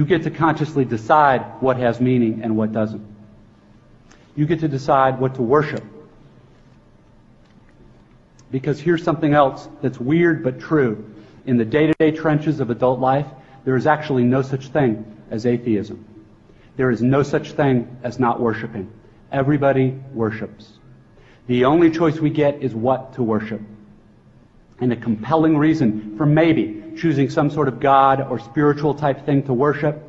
You get to consciously decide what has meaning and what doesn't. You get to decide what to worship. Because here's something else that's weird but true. In the day-to-day trenches of adult life, there is actually no such thing as atheism. There is no such thing as not worshiping. Everybody worships. The only choice we get is what to worship. And a compelling reason for maybe choosing some sort of God or spiritual type thing to worship,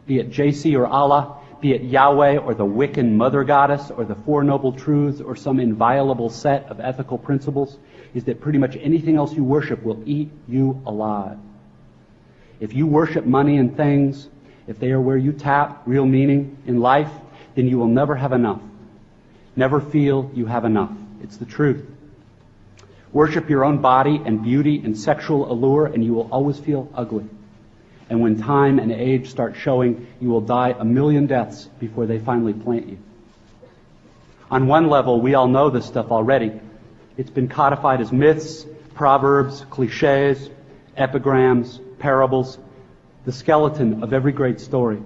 be it JC or Allah, be it Yahweh or the Wiccan Mother Goddess or the Four Noble Truths or some inviolable set of ethical principles, is that pretty much anything else you worship will eat you alive. If you worship money and things, if they are where you tap real meaning in life, then you will never have enough. Never feel you have enough. It's the truth. Worship your own body and beauty and sexual allure, and you will always feel ugly. And when time and age start showing, you will die a million deaths before they finally plant you. On one level, we all know this stuff already. It's been codified as myths, proverbs, cliches, epigrams, parables, the skeleton of every great story.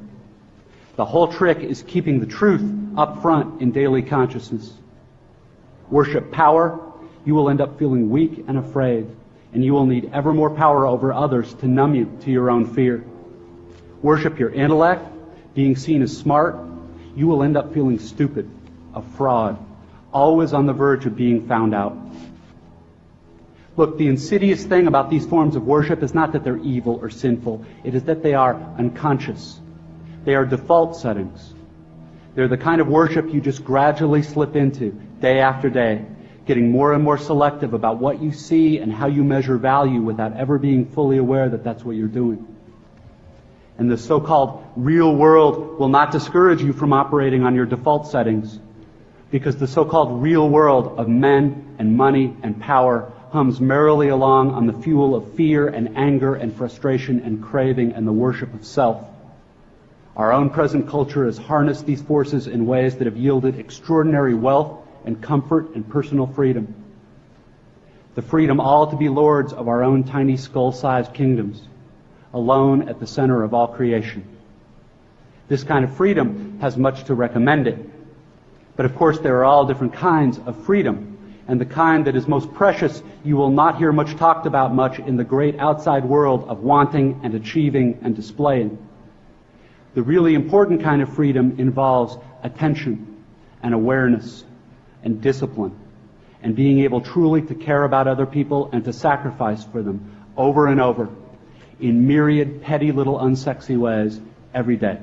The whole trick is keeping the truth up front in daily consciousness. Worship power, you will end up feeling weak and afraid, and you will need ever more power over others to numb you to your own fear. Worship your intellect, being seen as smart, you will end up feeling stupid, a fraud, always on the verge of being found out. Look, the insidious thing about these forms of worship is not that they're evil or sinful. It is that they are unconscious. They are default settings. They're the kind of worship you just gradually slip into, day after day, getting more and more selective about what you see and how you measure value without ever being fully aware that that's what you're doing. And the so-called real world will not discourage you from operating on your default settings, because the so-called real world of men and money and power hums merrily along on the fuel of fear and anger and frustration and craving and the worship of self. Our own present culture has harnessed these forces in ways that have yielded extraordinary wealth and comfort and personal freedom. The freedom all to be lords of our own tiny skull-sized kingdoms, alone at the center of all creation. This kind of freedom has much to recommend it. But of course there are all different kinds of freedom, and the kind that is most precious you will not hear much talked about much in the great outside world of wanting and achieving and displaying. The really important kind of freedom involves attention and awareness and discipline, and being able truly to care about other people and to sacrifice for them over and over in myriad petty little unsexy ways every day.